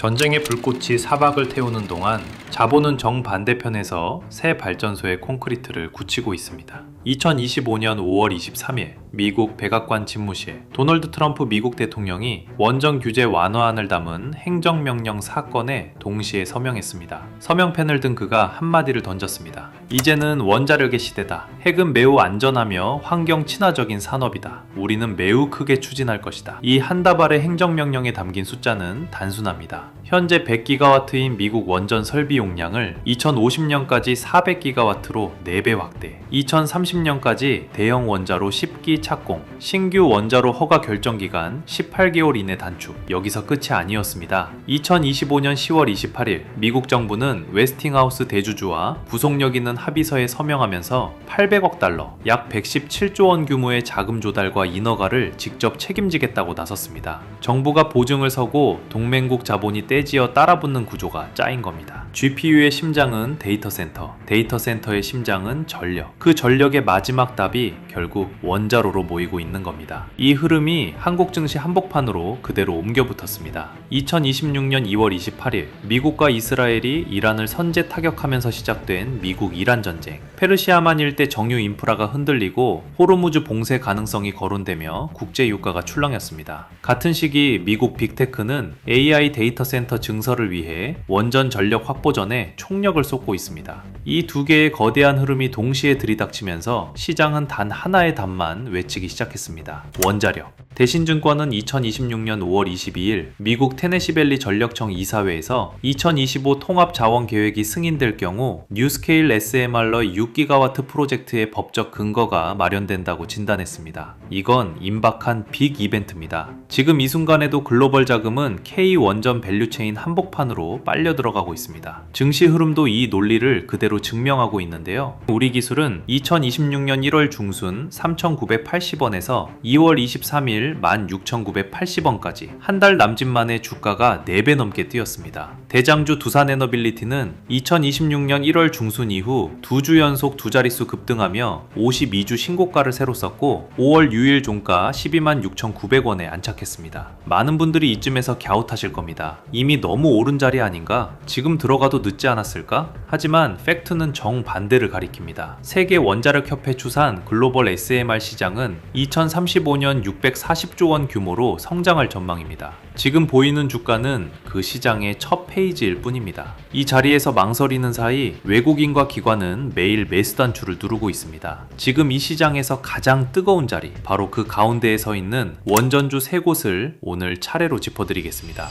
전쟁의 불꽃이 사박을 태우는 동안 자본은 정반대편에서 새 발전소의 콘크리트를 굳히고 있습니다. 2025년 5월 23일 미국 백악관 집무실에 도널드 트럼프 미국 대통령이 원전 규제 완화안을 담은 행정명령 사건에 동시에 서명했습니다. 서명펜을 든 그가 한마디를 던졌습니다. 이제는 원자력의 시대다. 핵은 매우 안전하며 환경 친화적인 산업이다. 우리는 매우 크게 추진할 것이다. 이 한 다발의 행정명령에 담긴 숫자는 단순합니다. 현재 100기가와트인 미국 원전 설비 용량을 2050년까지 400기가와트로 4배 확대, 2030년까지 대형 원자로 10기 착공, 신규 원자로 허가 결정 기간 18개월 이내 단축. 여기서 끝이 아니었습니다. 2025년 10월 28일 미국 정부는 웨스팅하우스 대주주와 구속력 있는 합의서에 서명하면서 800억 달러, 약 117조 원 규모의 자금 조달과 인허가를 직접 책임지겠다고 나섰습니다. 정부가 보증을 서고 동맹국 자본이 떼지어 따라붙는 구조가 짜인 겁니다. GPU의 심장은 데이터 센터, 데이터 센터의 심장은 전력. 그 전력의 마지막 답이 결국 원자로로 모이고 있는 겁니다. 이 흐름이 한국 증시 한복판으로 그대로 옮겨 붙었습니다. 2026년 2월 28일 미국과 이스라엘이 이란을 선제 타격하면서 시작된 미국-이란 전쟁. 페르시아만 일대 정유 인프라가 흔들리고 호르무즈 봉쇄 가능성이 거론되며 국제 유가가 출렁였습니다. 같은 시기 미국 빅테크는 AI 데이터 센터 증설을 위해 원전 전력 확보전에 총력을 쏟고 있습니다. 이 두 개의 거대한 흐름이 동시에 들이닥치면서 시장은 단 하나의 답만 외치기 시작했습니다. 원자력. 대신증권은 2026년 5월 22일 미국 테네시밸리 전력청 이사회에서 2025 통합자원계획이 승인될 경우 뉴스케일 SMR러 6기가와트 프로젝트의 법적 근거가 마련된다고 진단했습니다. 이건 임박한 빅 이벤트입니다. 지금 이 순간에도 글로벌 자금은 K 원전 밸류체인 한복판으로 빨려 들어가고 있습니다. 증시 흐름도 이 논리를 그대로 증명하고 있는데요. 우리 기술은 2026년 1월 중순 3,980원에서 2월 23일 16,980원까지 한 달 남짓 만에 주가가 4배 넘게 뛰었습니다. 대장주 두산에너빌리티는 2026년 1월 중순 이후 2주 연속 두 자릿수 급등하며 52주 신고가를 새로 썼고 5월 6일 종가 12만 6,900원에 안착했습니다. 많은 분들이 이쯤에서 갸웃하실 겁니다. 이미 너무 오른 자리 아닌가? 지금 들어가도 늦지 않았을까? 하지만 팩트는 정반대를 가리킵니다. 세계 원자력협회 추산 글로벌 SMR 시장은 2035년 640조 원 규모로 성장할 전망입니다. 지금 보이는 주가는 그 시장의 첫 페이지일 뿐입니다. 이 자리에서 망설이는 사이 외국인과 기관은 매일 매수 단추를 누르고 있습니다. 지금 이 시장에서 가장 뜨거운 자리, 바로 그 가운데에 서 있는 원전주 3곳을 오늘 차례로 짚어드리겠습니다.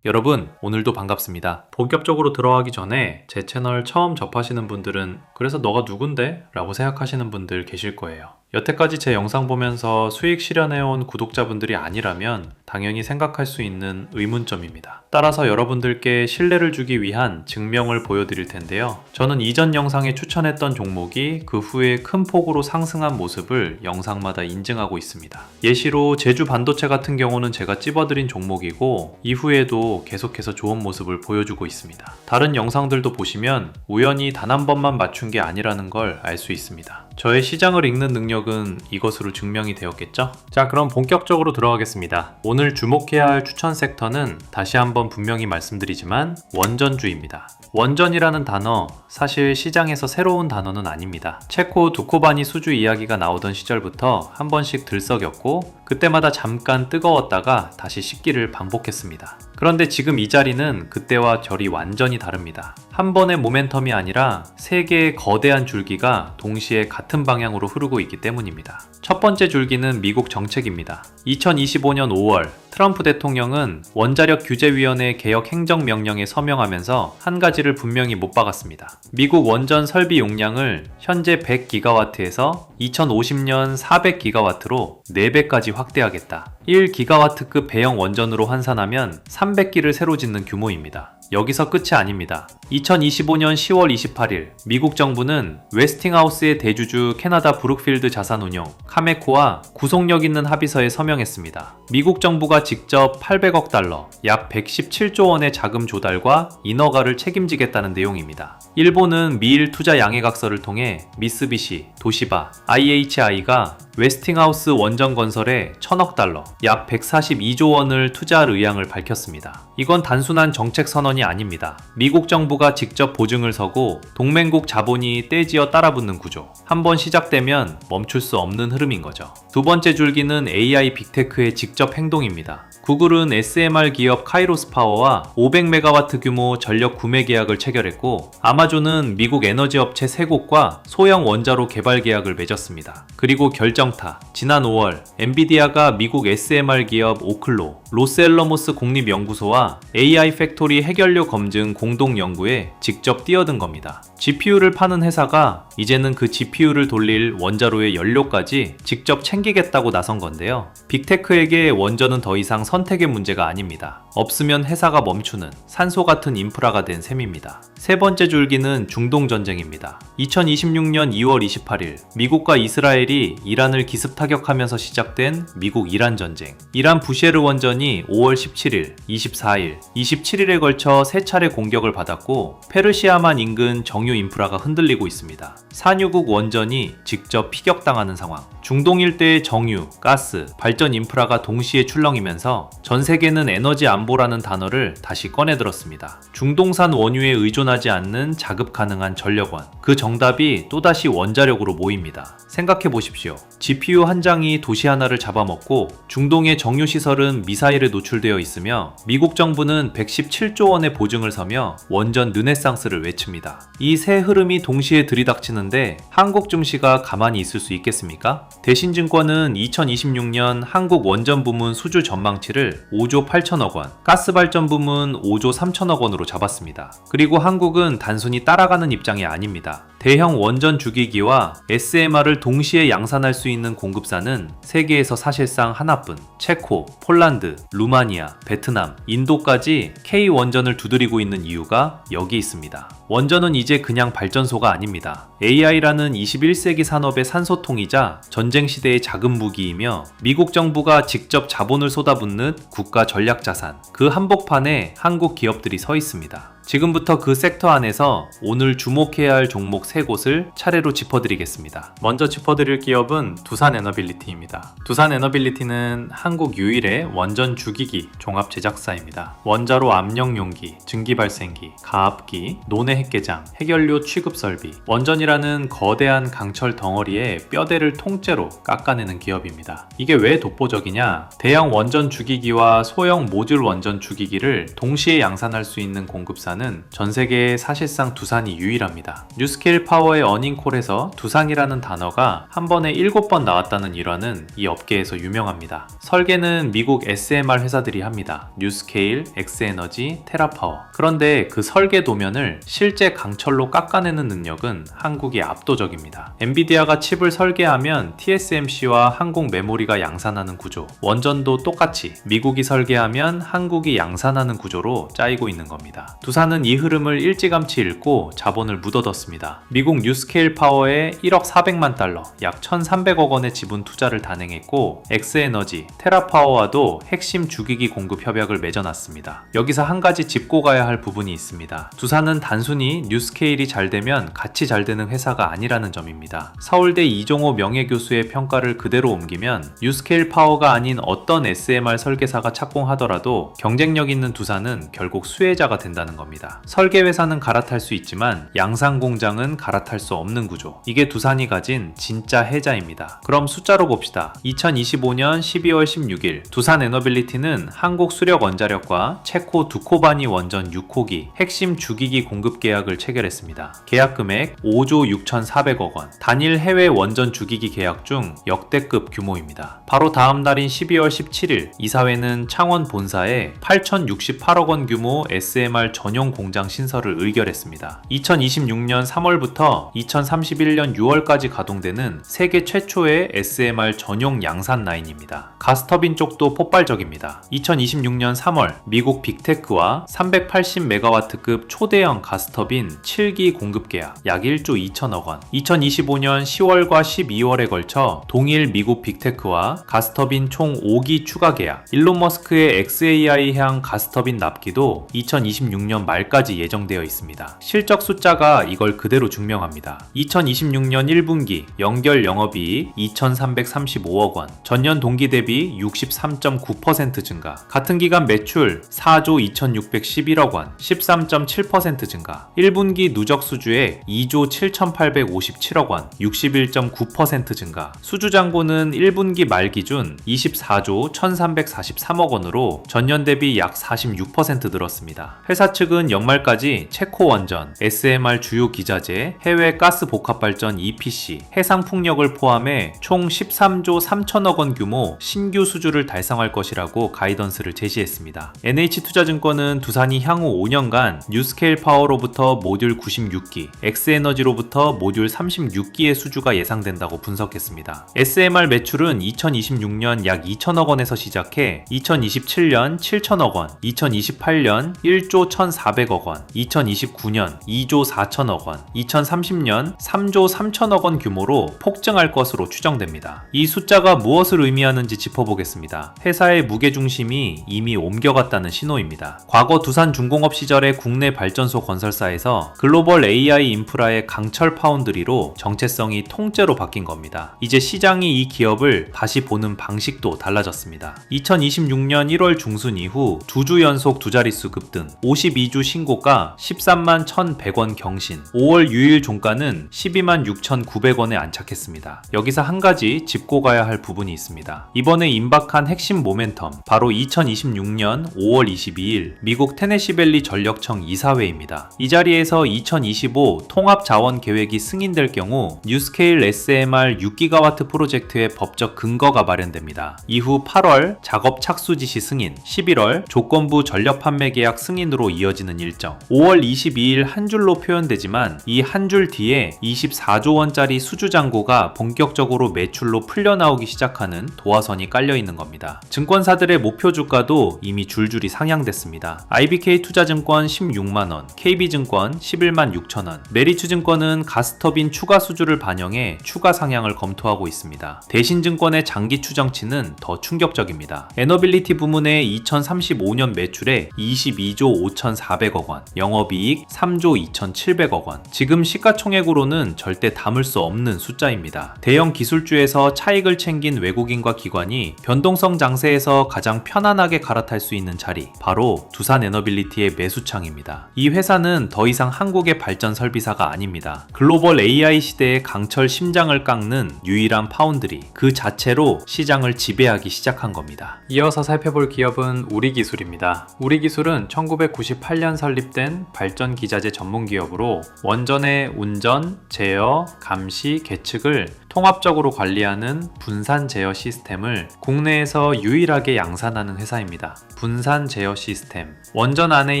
여러분, 오늘도 반갑습니다. 본격적으로 들어가기 전에 제 채널 처음 접하시는 분들은 그래서 너가 누군데? 라고 생각하시는 분들 계실 거예요. 여태까지 제 영상 보면서 수익 실현해온 구독자분들이 아니라면 당연히 생각할 수 있는 의문점입니다. 따라서 여러분들께 신뢰를 주기 위한 증명을 보여드릴 텐데요. 저는 이전 영상에 추천했던 종목이 그 후에 큰 폭으로 상승한 모습을 영상마다 인증하고 있습니다. 예시로 제주 반도체 같은 경우는 제가 찝어드린 종목이고 이후에도 계속해서 좋은 모습을 보여주고 있습니다. 다른 영상들도 보시면 우연히 단 한 번만 맞춘 게 아니라는 걸 알 수 있습니다. 저의 시장을 읽는 능력은 이것으로 증명이 되었겠죠? 자, 그럼 본격적으로 들어가겠습니다. 오늘 주목해야 할 추천 섹터는 다시 한번 분명히 말씀드리지만 원전주입니다. 원전이라는 단어, 사실 시장에서 새로운 단어는 아닙니다. 체코 두코바니 수주 이야기가 나오던 시절부터 한 번씩 들썩였고 그때마다 잠깐 뜨거웠다가 다시 식기를 반복했습니다. 그런데 지금 이 자리는 그때와 결이 완전히 다릅니다. 한 번의 모멘텀이 아니라 세 개의 거대한 줄기가 동시에 같은 방향으로 흐르고 있기 때문입니다. 첫 번째 줄기는 미국 정책입니다. 2025년 5월 트럼프 대통령은 원자력 규제위원회 개혁 행정명령에 서명하면서 한 가지를 분명히 못 박았습니다. 미국 원전 설비 용량을 현재 100기가와트에서 2050년 400기가와트로 4배까지 확대하겠다. 1기가와트급 배형 원전으로 환산하면 300기를 새로 짓는 규모입니다. 여기서 끝이 아닙니다. 2025년 10월 28일 미국 정부는 웨스팅하우스의 대주주 캐나다 브룩필드 자산운용 카메코와 구속력 있는 합의서에 서명했습니다. 미국 정부가 직접 800억 달러, 약 117조 원의 자금 조달과 인허가를 책임지겠다는 내용입니다. 일본은 미일 투자 양해각서를 통해 미쓰비시, 도시바, IHI가 웨스팅하우스 원전 건설에 1000억 달러, 약 142조 원을 투자할 의향을 밝혔습니다. 이건 단순한 정책 선언이 아닙니다. 미국 정부가 직접 보증을 서고 동맹국 자본이 떼지어 따라붙는 구조. 한번 시작되면 멈출 수 없는 흐름인 거죠. 두 번째 줄기는 AI 빅테크의 직접 행동입니다. 구글은 SMR 기업 카이로스 파워와 500메가와트 규모 전력 구매 계약을 체결했고, 아마존은 미국 에너지 업체 3곳과 소형 원자로 개발 계약을 맺었습니다. 그리고 결정타, 지난 5월 엔비디아가 미국 SMR 기업 오클로, 로스앨러모스 국립연구소와 AI 팩토리 해결료 검증 공동 연구에 직접 뛰어든 겁니다. GPU를 파는 회사가 이제는 그 GPU를 돌릴 원자로의 연료까지 직접 챙기겠다고 나선 건데요. 빅테크에게 원전은 더 이상 선택의 문제가 아닙니다. 없으면 회사가 멈추는 산소 같은 인프라가 된 셈입니다. 세 번째 줄기는 중동 전쟁입니다. 2026년 2월 28일 미국과 이스라엘이 이란을 기습 타격하면서 시작된 미국-이란 전쟁. 이란 부셰르 원전이 5월 17일, 24일, 27일에 걸쳐 3차례 공격을 받았고 페르시아만 인근 정유 인프라가 흔들리고 있습니다. 산유국 원전이 직접 피격당하는 상황. 중동 일대의 정유, 가스, 발전 인프라가 동시에 출렁이면서 전 세계는 에너지 안보라는 단어를 다시 꺼내들었습니다. 중동산 원유에 의존하지 않는 자급 가능한 전력원. 그 정답이 또다시 원자력으로 모입니다. 생각해 보십시오. GPU 한 장이 도시 하나를 잡아먹고 중동의 정유 시설은 미사일에 노출되어 있으며 미국 정부는 117조 원의 보증을 서며 원전 르네상스를 외칩니다. 이 세 흐름이 동시에 들이닥치는데 한국 증시가 가만히 있을 수 있겠습니까? 대신증권은 2026년 한국 원전 부문 수주 전망치를 5조 8천억 원, 가스 발전 부문 5조 3천억 원으로 잡았습니다. 그리고 한국은 단순히 따라가는 입장이 아닙니다. 대형 원전 주기기와 SMR을 동시에 양산할 수 있는 공급사는 세계에서 사실상 하나뿐. 체코, 폴란드, 루마니아, 베트남, 인도까지 K원전을 두드리고 있는 이유가 여기 있습니다. 원전은 이제 그냥 발전소가 아닙니다. AI라는 21세기 산업의 산소통이자 전쟁 시대의 자금 무기이며 미국 정부가 직접 자본을 쏟아붓는 국가 전략 자산, 그 한복판에 한국 기업들이 서 있습니다. 지금부터 그 섹터 안에서 오늘 주목해야 할 종목 3곳을 차례로 짚어드리겠습니다. 먼저 짚어드릴 기업은 두산에너빌리티입니다. 두산에너빌리티는 한국 유일의 원전 주기기 종합 제작사입니다. 원자로 압력 용기, 증기 발생기, 가압기, 논해 핵개장, 해결료 취급 설비, 원전이라는 거대한 강철 덩어리에 뼈대를 통째로 깎아내는 기업입니다. 이게 왜 독보적이냐? 대형 원전 주기기와 소형 모듈 원전 주기기를 동시에 양산할 수 있는 공급사는 전 세계에 사실상 두산이 유일합니다. 뉴스케일 파워의 어닝콜에서 두산이라는 단어가 한 번에 7번 나왔다는 일화는 이 업계에서 유명합니다. 설계는 미국 SMR 회사들이 합니다. 뉴스케일, 엑스에너지, 테라파워. 그런데 그 설계 도면을 실제 강철로 깎아내는 능력은 한국이 압도적입니다. 엔비디아가 칩을 설계하면 TSMC와 한국 메모리가 양산하는 구조, 원전도 똑같이 미국이 설계하면 한국이 양산하는 구조로 짜이고 있는 겁니다. 두산은 이 흐름을 일찌감치 읽고 자본을 묻어뒀습니다. 미국 뉴스케일 파워에 1억 400만 달러, 약 1,300억 원의 지분 투자를 단행했고 엑스에너지, 테라파워와도 핵심 주기기 공급 협약을 맺어놨습니다. 여기서 한 가지 짚고 가야 할 부분이 있습니다. 두산은 단순히 뉴스케일이 잘 되면 같이 잘 되는 회사가 아니라는 점입니다. 서울대 이종호 명예교수의 평가를 그대로 옮기면 뉴스케일 파워가 아닌 어떤 SMR 설계사가 착공하더라도 경쟁력 있는 두산은 결국 수혜자가 된다는 겁니다. 설계 회사는 갈아탈 수 있지만 양산 공장은 갈아탈 수 없는 구조. 이게 두산이 가진 진짜 혜자입니다. 그럼 숫자로 봅시다. 2025년 12월 16일 두산에너빌리티는 한국 수력 원자력과 체코 두코바니 원전 6호기 핵심 주기기 공급 계약을 체결했습니다. 계약 금액 5조 6,400억 원. 단일 해외 원전 주기기 계약 중 역대급 규모입니다. 바로 다음 날인 12월 17일 이사회는 창원 본사에 8,068억 원 규모 SMR 전용 전용 공장 신설을 의결했습니다. 2026년 3월부터 2031년 6월까지 가동되는 세계 최초의 SMR 전용 양산 라인입니다. 가스터빈 쪽도 폭발적입니다. 2026년 3월 미국 빅테크와 380MW급 초대형 가스터빈 7기 공급 계약 약 1조 2천억 원. 2025년 10월과 12월에 걸쳐 동일 미국 빅테크와 가스터빈 총 5기 추가 계약. 일론 머스크의 XAI향 가스터빈 납기도 2026년 말까지 예정되어 있습니다. 실적 숫자가 이걸 그대로 증명합니다. 2026년 1분기 연결 영업이익 2,335억 원, 전년 동기 대비 63.9% 증가. 같은 기간 매출 4조 2,611억 원, 13.7% 증가. 1분기 누적 수주액 2조 7,857억 원, 61.9% 증가. 수주 잔고는 1분기 말 기준 24조 1,343억 원으로 전년 대비 약 46% 늘었습니다. 회사 측은 연말까지 체코 원전, SMR 주요 기자재, 해외 가스 복합 발전 EPC, 해상 풍력을 포함해 총 13조 3천억 원 규모 신규 수주를 달성할 것이라고 가이던스를 제시했습니다. NH투자증권은 두산이 향후 5년간 뉴스케일 파워로부터 모듈 96기, 엑스에너지로부터 모듈 36기의 수주가 예상된다고 분석했습니다. SMR 매출은 2026년 약 2천억 원에서 시작해 2027년 7천억 원, 2028년 1조 1,400억 원, 2029년 2조 4천억 원, 2030년 3조 3천억 원 규모로 폭증할 것으로 추정됩니다. 이 숫자가 무엇을 의미하는지 짚어보겠습니다. 회사의 무게중심이 이미 옮겨갔다는 신호입니다. 과거 두산중공업 시절의 국내 발전소 건설사에서 글로벌 AI 인프라의 강철 파운드리로 정체성이 통째로 바뀐 겁니다. 이제 시장이 이 기업을 다시 보는 방식도 달라졌습니다. 2026년 1월 중순 이후 2주 연속 두 자릿수 급등, 52주 신고가 13만 1,100원 경신, 5월 유일 종가는 12만 6,900원에 안착했습니다. 여기서 한 가지 짚고 가야 할 부분이 있습니다. 이번에 임박한 핵심 모멘텀, 바로 2026년 5월 22일 미국 테네시밸리 전력청 이사회입니다. 이 자리에서 2025 통합자원 계획이 승인될 경우 뉴스케일 SMR 6기가와트 프로젝트의 법적 근거가 마련됩니다. 이후 8월 작업 착수 지시 승인, 11월 조건부 전력 판매 계약 승인으로 이어지는 일정. 5월 22일 한 줄로 표현되지만 이 한 줄 뒤에 24조 원짜리 수주 잔고가 본격적으로 매출로 풀려나오기 시작하는 도화선이 깔려 있는 겁니다. 증권사들의 목표 주가도 이미 줄줄이 상향됐습니다. IBK 투자증권 16만원, KB증권 11만 6천원, 메리츠증권은 가스터빈 추가 수주를 반영해 추가 상향을 검토하고 있습니다. 대신증권의 장기 추정치는 더 충격적입니다. 에너빌리티 부문의 2035년 매출액 22조 5,400억 원, 영업이익 3조 2,700억 원. 지금 시가총액으로는 절대 담을 수 없는 숫자입니다. 대형 기술주에서 차익을 챙긴 외국인과 기관이 변동성 장세에서 가장 편안하게 갈아탈 수 있는 자리, 바로 두산에너빌리티의 매수창입니다. 이 회사는 더 이상 한국의 발전 설비사가 아닙니다. 글로벌 AI 시대의 강철 심장을 깎는 유일한 파운드리, 그 자체로 시장을 지배하기 시작한 겁니다. 이어서 살펴볼 기업은 우리기술입니다. 우리기술은 1998년 설립된 발전 기자재 전문 기업으로 원전의 운전, 제어, 감시, 계측을 통합적으로 관리하는 분산 제어 시스템을 국내에서 유일하게 양산하는 회사입니다. 분산 제어 시스템, 원전 안에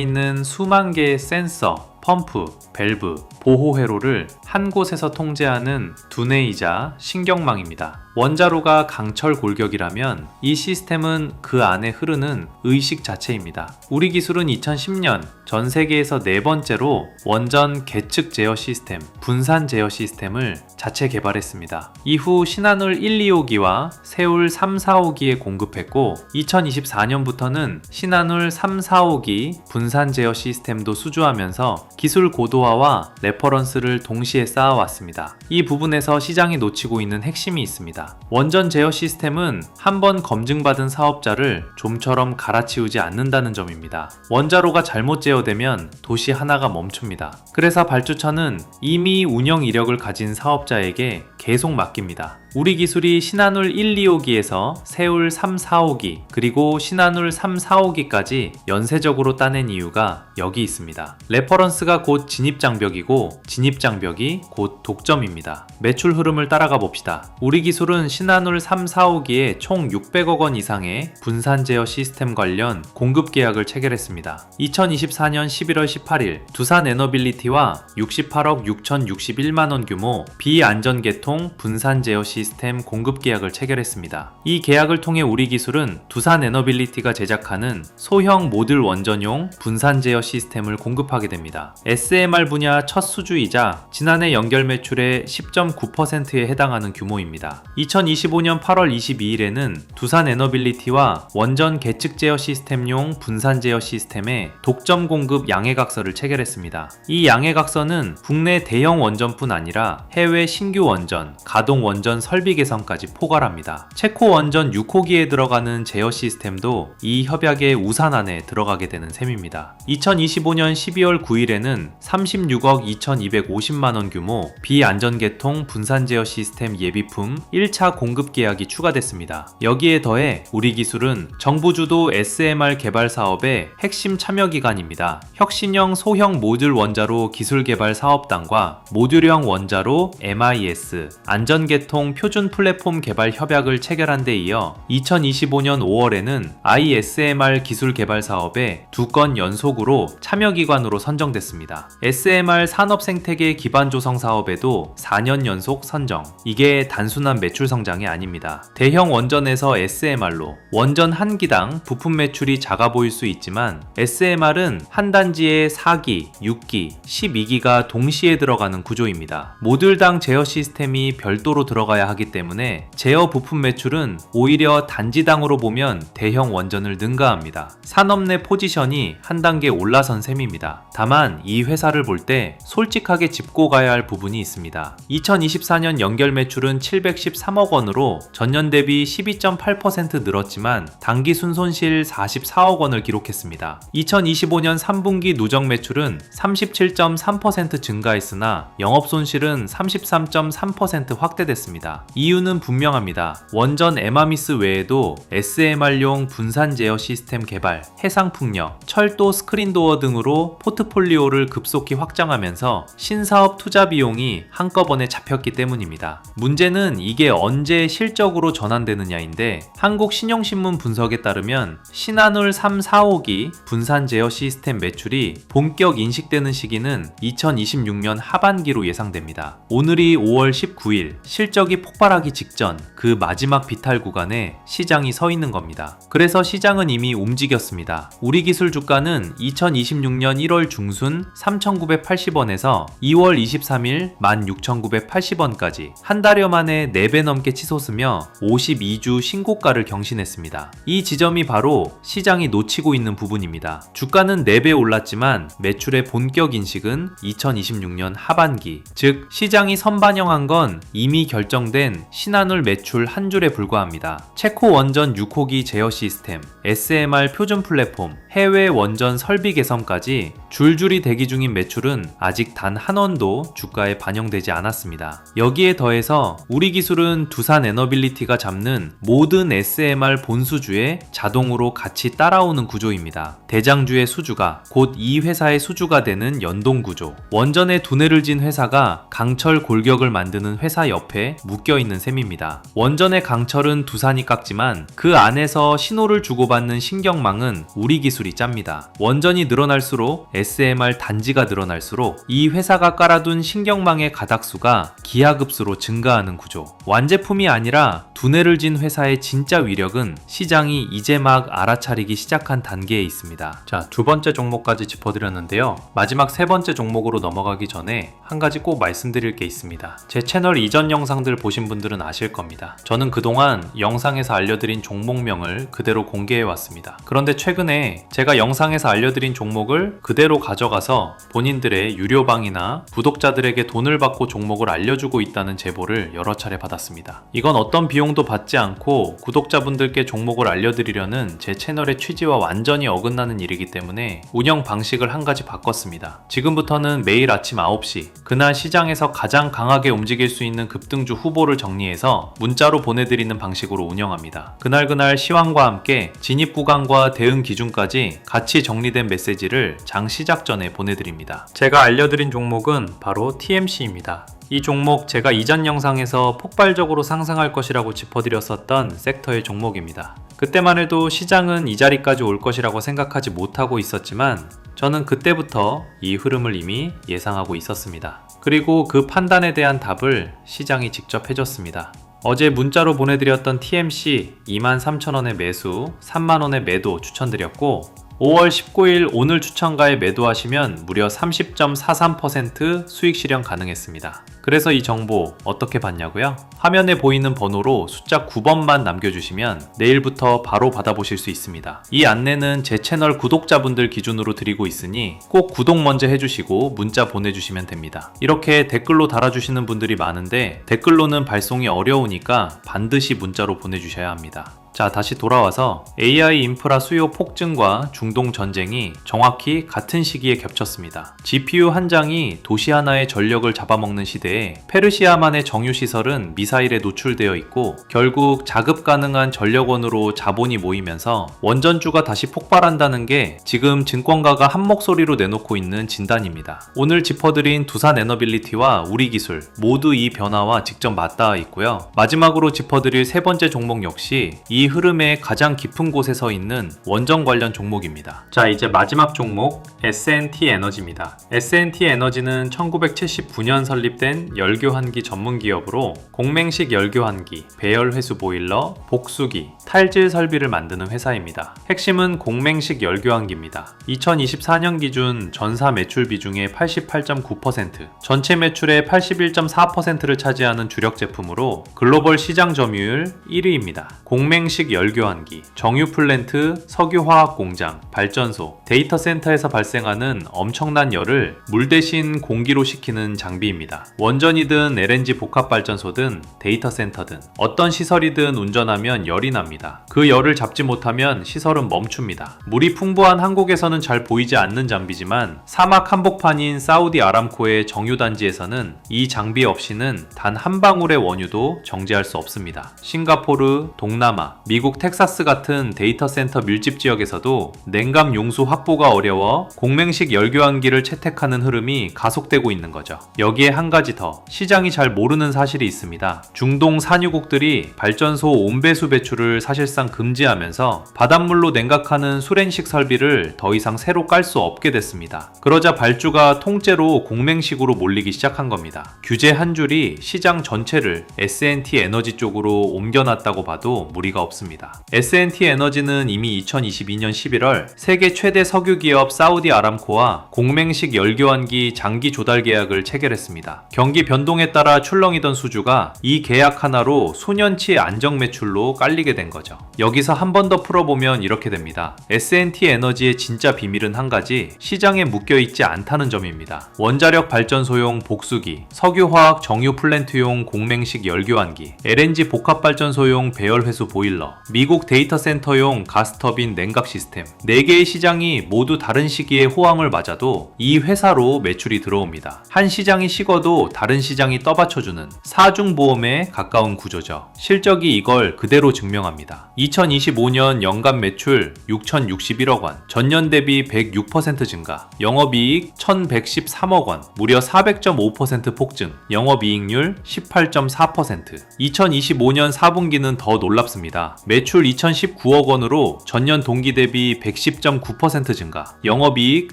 있는 수만 개의 센서, 펌프, 밸브, 보호 회로를 한 곳에서 통제하는 두뇌이자 신경망입니다. 원자로가 강철 골격이라면 이 시스템은 그 안에 흐르는 의식 자체입니다. 우리 기술은 2010년 전 세계에서 네 번째로 원전 계측 제어 시스템, 분산 제어 시스템을 자체 개발했습니다. 이후 신한울 1, 2호기와 세울 3, 4호기에 공급했고 2024년부터는 신한울 3, 4호기 분산 제어 시스템도 수주하면서 기술 고도화와 레퍼런스를 동시에 쌓아왔습니다. 이 부분에서 시장이 놓치고 있는 핵심이 있습니다. 원전 제어 시스템은 한번 검증받은 사업자를 좀처럼 갈아치우지 않는다는 점입니다. 원자로가 잘못 제어되면 도시 하나가 멈춥니다. 그래서 발주처는 이미 운영 이력을 가진 사업자에게 계속 맡깁니다. 우리 기술이 신한울 1, 2호기에서 세울 3, 4호기 그리고 신한울 3, 4호기까지 연쇄적으로 따낸 이유가 여기 있습니다. 레퍼런스가 곧 진입장벽이고 진입장벽이 곧 독점입니다. 매출 흐름을 따라가 봅시다. 우리 기술은 신한울 3, 4호기에 총 600억 원 이상의 분산 제어 시스템 관련 공급 계약을 체결했습니다. 2024년 11월 18일 두산 에너빌리티와 68억 6,061만 원 규모 비안전계통 분산 제어 시스템 공급 계약을 체결했습니다. 이 계약을 통해 우리 기술은 두산 에너빌리티가 제작하는 소형 모듈 원전용 분산 제어 시스템을 공급하게 됩니다. SMR 분야 첫 수주이자 지난해 연결 매출의 10.9%에 해당하는 규모입니다. 2025년 8월 22일에는 두산 에너빌리티와 원전 계측 제어 시스템용 분산 제어 시스템의 독점 공급 양해각서를 체결했습니다. 이 양해각서는 국내 대형 원전뿐 아니라 해외 신규 원전, 가동 원전 설비 개선까지 포괄합니다. 체코 원전 6호기에 들어가는 제어 시스템도 이 협약의 우산 안에 들어가게 되는 셈입니다. 2025년 12월 9일에는 36억 2,250만원 규모 비안전계통 분산 제어 시스템 예비품 1차 공급 계약이 추가됐습니다. 여기에 더해 우리 기술은 정부 주도 SMR 개발 사업의 핵심 참여 기관입니다. 혁신형 소형 모듈 원자로 기술 개발 사업단과 모듈형 원자로 MIS 안전계통 표준 플랫폼 개발 협약을 체결한 데 이어 2025년 5월에는 ISMR 기술 개발 사업에 2건 연속으로 참여기관으로 선정됐습니다. SMR 산업 생태계 기반 조성 사업에도 4년 연속 선정. 이게 단순한 매출 성장이 아닙니다. 대형 원전에서 SMR로 원전 한 기당 부품 매출이 작아 보일 수 있지만 SMR은 한 단지에 4기, 6기, 12기가 동시에 들어가는 구조입니다. 모듈당 제어 시스템이 별도로 들어가야 하기 때문에 제어 부품 매출은 오히려 단지당으로 보면 대형 원전을 능가합니다. 산업 내 포지션이 한 단계 올라선 셈입니다. 다만 이 회사를 볼 때 솔직하게 짚고 가야 할 부분이 있습니다. 2024년 연결 매출은 713억 원으로 전년 대비 12.8% 늘었지만 당기 순손실 44억 원을 기록했습니다. 2025년 3분기 누적 매출은 37.3% 증가했으나 영업손실은 33.3% 확대됐습니다. 이유는 분명합니다. 원전 에마미스 외에도 SMR용 분산 제어 시스템 개발, 해상풍력, 철도 스크린도어 등으로 포트폴리오를 급속히 확장하면서 신사업 투자 비용이 한꺼번에 잡혔기 때문입니다. 문제는 이게 언제 실적으로 전환되느냐인데 한국신용신문 분석에 따르면 신한울 3, 4호기 분산 제어 시스템 매출이 본격 인식되는 시기는 2026년 하반기로 예상됩니다. 오늘이 5월 19일 실적이 폭발하기 직전 그 마지막 비탈 구간에 시장이 서 있는 겁니다. 그래서 시장은 이미 움직였습니다. 우리 기술 주가는 2026년 1월 중순 3,980원에서 2월 23일 16,980원까지 한 달여 만에 4배 넘게 치솟으며 52주 신고가를 경신했습니다. 이 지점이 바로 시장이 놓치고 있는 부분입니다. 주가는 4배 올랐지만 매출의 본격 인식은 2026년 하반기, 즉 시장이 선반영한 건 이미 결정된 신한울 매출 한 줄에 불과합니다. 체코 원전 6호기 제어 시스템, SMR 표준 플랫폼, 해외 원전 설비 개선까지 줄줄이 대기 중인 매출은 아직 단 한 원도 주가에 반영되지 않았습니다. 여기에 더해서 우리 기술은 두산 에너빌리티가 잡는 모든 SMR 본수주에 자동으로 같이 따라오는 구조입니다. 대장주의 수주가 곧 이 회사의 수주가 되는 연동구조. 원전에 두뇌를 진 회사가 강철 골격을 만드는 회사 옆에 묶여있는 셈입니다. 원전의 강철은 두산이 깎지만 그 안에서 신호를 주고받는 신경망은 우리 기술이 짭니다. 원전이 늘어날수록 SMR 단지가 늘어날수록 이 회사가 깔아둔 신경망의 가닥수가 기하급수로 증가하는 구조. 완제품이 아니라 두뇌를 진 회사의 진짜 위력은 시장이 이제 막 알아차리기 시작한 단계에 있습니다. 자, 두 번째 종목까지 짚어드렸는데요. 마지막 세 번째 종목으로 넘어가기 전에 한 가지 꼭 말씀드릴 게 있습니다. 제 채널 이전 영상들 보신 분들은 아실 겁니다. 저는 그동안 영상에서 알려드린 종목명을 그대로 공개해 왔습니다. 그런데 최근에 제가 영상에서 알려드린 종목을 그대로 가져가서 본인들의 유료방이나 구독자들에게 돈을 받고 종목을 알려주고 있다는 제보를 여러 차례 받았습니다. 이건 어떤 비용도 받지 않고 구독자분들께 종목을 알려드리려는 제 채널의 취지와 완전히 어긋나는 일이기 때문에 운영 방식을 한 가지 바꿨습니다. 지금부터는 매일 아침 9시 그날 시장에서 가장 강하게 움직일 수 있는 급등주 후보를 정리해서 문자로 보내드리는 방식으로 운영합니다. 그날 시황과 함께 진입 구간과 대응 기준까지 같이 정리된 메시지를 장 시작 전에 보내드립니다. 제가 알려드린 종목은 바로 TMC입니다. 이 종목 제가 이전 영상에서 폭발적으로 상승할 것이라고 짚어드렸었던 섹터의 종목입니다. 그때만 해도 시장은 이 자리까지 올 것이라고 생각하지 못하고 있었지만 저는 그때부터 이 흐름을 이미 예상하고 있었습니다. 그리고 그 판단에 대한 답을 시장이 직접 해줬습니다. 어제 문자로 보내드렸던 TMC 23,000원의 매수, 3만원의 매도 추천드렸고 5월 19일 오늘 추천가에 매도하시면 무려 30.43% 수익 실현 가능했습니다. 그래서 이 정보 어떻게 받냐고요? 화면에 보이는 번호로 숫자 9번만 남겨주시면 내일부터 바로 받아보실 수 있습니다. 이 안내는 제 채널 구독자분들 기준으로 드리고 있으니 꼭 구독 먼저 해주시고 문자 보내주시면 됩니다. 이렇게 댓글로 달아주시는 분들이 많은데 댓글로는 발송이 어려우니까 반드시 문자로 보내주셔야 합니다. 자, 다시 돌아와서 AI 인프라 수요 폭증과 중동 전쟁이 정확히 같은 시기에 겹쳤습니다. GPU 한 장이 도시 하나의 전력을 잡아먹는 시대에 페르시아만의 정유시설은 미사일에 노출되어 있고 결국 자급 가능한 전력원으로 자본이 모이면서 원전주가 다시 폭발한다는 게 지금 증권가가 한 목소리로 내놓고 있는 진단입니다. 오늘 짚어드린 두산에너빌리티와 우리기술 모두 이 변화와 직접 맞닿아 있고요. 마지막으로 짚어드릴 세 번째 종목 역시 이 흐름의 가장 깊은 곳에 서 있는 원전 관련 종목입니다. 자, 이제 마지막 종목 S&T 에너지입니다. S&T 에너지는 1979년 설립된 열교환기 전문 기업으로 공맹식 열교환기, 배열회수 보일러, 복수기, 탈질 설비를 만드는 회사입니다. 핵심은 공맹식 열교환기입니다. 2024년 기준 전사 매출 비중의 88.9%, 전체 매출의 81.4%를 차지하는 주력 제품으로 글로벌 시장 점유율 1위입니다. 공맹식 열교환기, 정유 플랜트, 석유화학 공장, 발전소, 데이터 센터에서 발생하는 엄청난 열을 물 대신 공기로 식히는 장비입니다. 원전이든 LNG 복합 발전소든 데이터 센터든 어떤 시설이든 운전하면 열이 납니다. 그 열을 잡지 못하면 시설은 멈춥니다. 물이 풍부한 한국에서는 잘 보이지 않는 장비지만 사막 한복판인 사우디 아람코의 정유 단지에서는 이 장비 없이는 단 한 방울의 원유도 정제할 수 없습니다. 싱가포르, 동남아, 미국 텍사스 같은 데이터 센터 밀집 지역에서도 냉감 용수 확보가 어려워 공맹식 열교환기를 채택하는 흐름이 가속되고 있는 거죠. 여기에 한 가지 더, 시장이 잘 모르는 사실이 있습니다. 중동 산유국들이 발전소 온배수 배출을 사실상 금지하면서 바닷물로 냉각하는 수렌식 설비를 더 이상 새로 깔 수 없게 됐습니다. 그러자 발주가 통째로 공맹식으로 몰리기 시작한 겁니다. 규제 한 줄이 시장 전체를 S&T 에너지 쪽으로 옮겨놨다고 봐도 무리가 없습니다. S&T 에너지는 이미 2022년 11월 세계 최대 석유 기업 사우디 아람코와 공맹식 열교환기 장기 조달 계약을 체결했습니다. 경기 변동에 따라 출렁이던 수주가 이 계약 하나로 수년치 안정 매출로 깔리게 된 거죠. 여기서 한 번 더 풀어보면 이렇게 됩니다. S&T 에너지의 진짜 비밀은 한 가지, 시장에 묶여있지 않다는 점입니다. 원자력 발전소용 복수기, 석유화학 정유 플랜트용 공맹식 열교환기, LNG 복합 발전소용 배열회수 보일러, 미국 데이터 센터용 가스터빈 냉각 시스템 4개의 시장이 모두 다른 시기에 호황을 맞아도 이 회사로 매출이 들어옵니다. 한 시장이 식어도 다른 시장이 떠받쳐주는 사중보험에 가까운 구조죠. 실적이 이걸 그대로 증명합니다. 2025년 연간 매출 6,061억 원, 전년 대비 106% 증가, 영업이익 1,113억 원, 무려 400.5% 폭증, 영업이익률 18.4%. 2025년 4분기는 더 놀랍습니다. 매출 2,019억 원으로 전년 동기 대비 110.9% 증가, 영업이익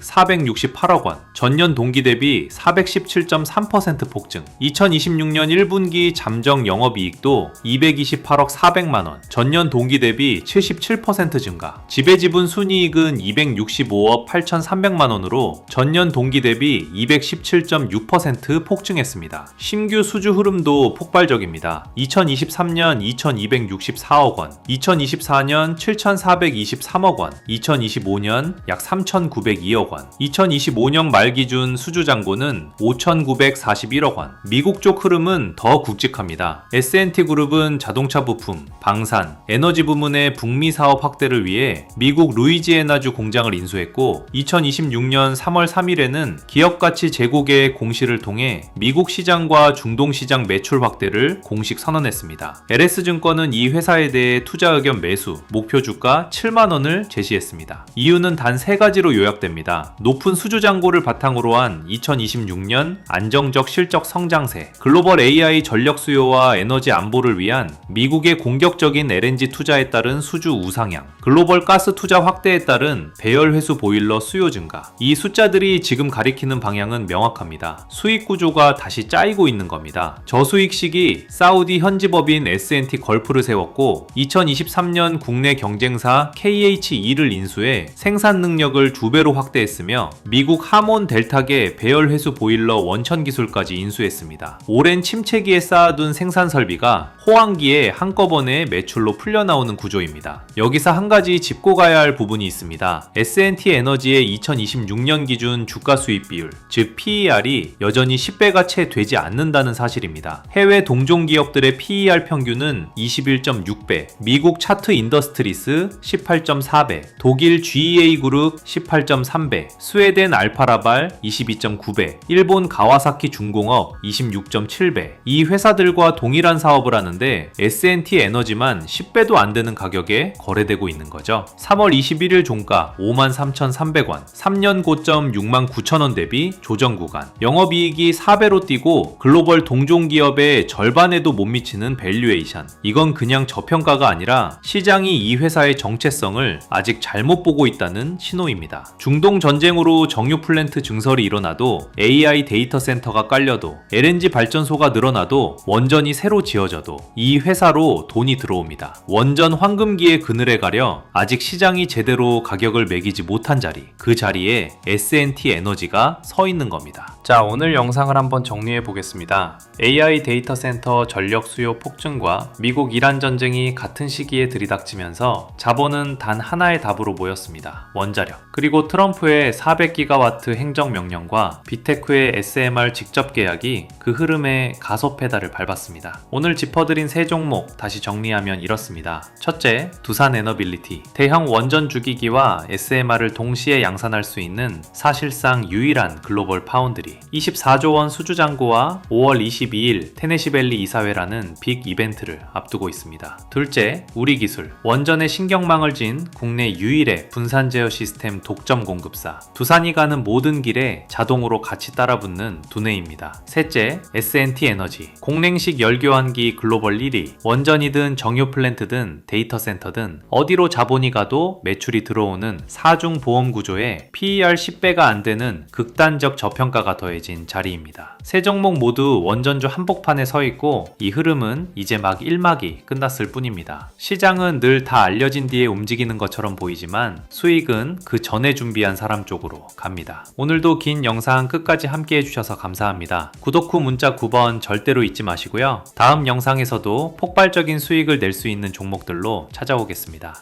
468억 원, 전년 동기 대비 417.3% 폭증, 2026년 1분기 잠정 영업이익도 228억 400만 원, 전년 동기 대비 77% 증가, 지배지분 순이익은 265억 8,300만 원으로 전년 동기 대비 217.6% 폭증했습니다. 신규 수주 흐름도 폭발적입니다. 2023년 2,264억 원, 원, 2024년 7,423억 원, 2025년 약 3,902억 원, 2025년 말 기준 수주잔고는 5,941억 원. 미국 쪽 흐름은 더 굵직합니다. S&T그룹은 자동차 부품, 방산, 에너지 부문의 북미 사업 확대를 위해 미국 루이지애나주 공장을 인수했고 2026년 3월 3일에는 기업가치 재고계획 공시를 통해 미국 시장과 중동 시장 매출 확대를 공식 선언했습니다. LS증권은 이 회사에 대해 투자 의견 매수, 목표 주가 7만원을 제시했습니다. 이유는 단 3가지로 요약됩니다. 높은 수주 잔고를 바탕으로 한 2026년 안정적 실적 성장세, 글로벌 AI 전력 수요와 에너지 안보를 위한 미국의 공격적인 LNG 투자에 따른 수주 우상향, 글로벌 가스 투자 확대에 따른 배열 회수 보일러 수요 증가. 이 숫자들이 지금 가리키는 방향은 명확합니다. 수익 구조가 다시 짜이고 있는 겁니다. 저수익 시기 사우디 현지법인 S&T 걸프를 세웠고 2023년 국내 경쟁사 KH2를 인수해 생산 능력을 2배로 확대했으며 미국 하몬 델타계 배열 회수 보일러 원천 기술까지 인수했습니다. 오랜 침체기에 쌓아둔 생산 설비가 호황기에 한꺼번에 매출로 풀려나오는 구조입니다. 여기서 한 가지 짚고 가야 할 부분이 있습니다. S&T 에너지의 2026년 기준 주가 수익 비율, 즉 PER이 여전히 10배가 채 되지 않는다는 사실입니다. 해외 동종 기업들의 PER 평균은 21.6배, 미국 차트 인더스트리스 18.4배, 독일 GEA 그룹 18.3배, 스웨덴 알파라발 22.9배, 일본 가와사키 중공업 26.7배. 이 회사들과 동일한 사업을 하는데 S&T 에너지만 10배도 안 되는 가격에 거래되고 있는 거죠. 3월 21일 종가 53,300원, 3년 고점 69,000원 대비 조정 구간, 영업이익이 4배로 뛰고 글로벌 동종 기업의 절반에도 못 미치는 밸류에이션. 이건 그냥 저평가가 아니라 시장이 이 회사의 정체성을 아직 잘못 보고 있다는 신호입니다. 중동 전쟁으로 정유 플랜트 증설이 일어나도 AI 데이터 센터가 깔려도 LNG 발전소가 늘어나도 원전이 새로 지어져도 이 회사로 돈이 들어옵니다. 원전 황금기의 그늘에 가려 아직 시장이 제대로 가격을 매기지 못한 자리, 그 자리에 S&T 에너지가 서 있는 겁니다. 자, 오늘 영상을 한번 정리해 보겠습니다. AI 데이터 센터 전력 수요 폭증과 미국 이란 전쟁이 같은 시기에 들이닥치면서 자본은 단 하나의 답으로 모였습니다. 원자력. 그리고 트럼프의 400기가와트 행정명령과 비테크의 SMR 직접 계약이 그 흐름에 가속 페달을 밟았습니다. 오늘 짚어드린 세 종목 다시 정리하면 이렇습니다. 첫째, 두산 에너빌리티. 대형 원전 주기기와 SMR을 동시에 양산할 수 있는 사실상 유일한 글로벌 파운드리. 24조 원 수주 잔고와 5월 22일 테네시밸리 이사회라는 빅 이벤트를 앞두고 있습니다. 둘째, 우리기술. 원전에 신경망을 진 국내 유일의 분산 제어 시스템 독점 공급사. 두산이 가는 모든 길에 자동으로 같이 따라붙는 두뇌입니다. 셋째, S&T 에너지. 공랭식 열교환기 글로벌 1위. 원전이든 정유 플랜트든 데이터 센터든 어디로 자본이 가도 매출이 들어오는 사중 보험 구조에 PER 10배가 안 되는 극단적 저평가가 더해진 자리입니다. 세 종목 모두 원전주 한복판에 서 있고 이 흐름은 이제 막 1막이 끝났을 뿐입니다. 시장은 늘 다 알려진 뒤에 움직이는 것처럼 보이지만 수익은 그 전에 준비한 사람 쪽으로 갑니다. 오늘도 긴 영상 끝까지 함께 해주셔서 감사합니다. 구독 후 문자 9번 절대로 잊지 마시고요. 다음 영상에서도 폭발적인 수익을 낼 수 있는 종목들로 찾아오겠습니다.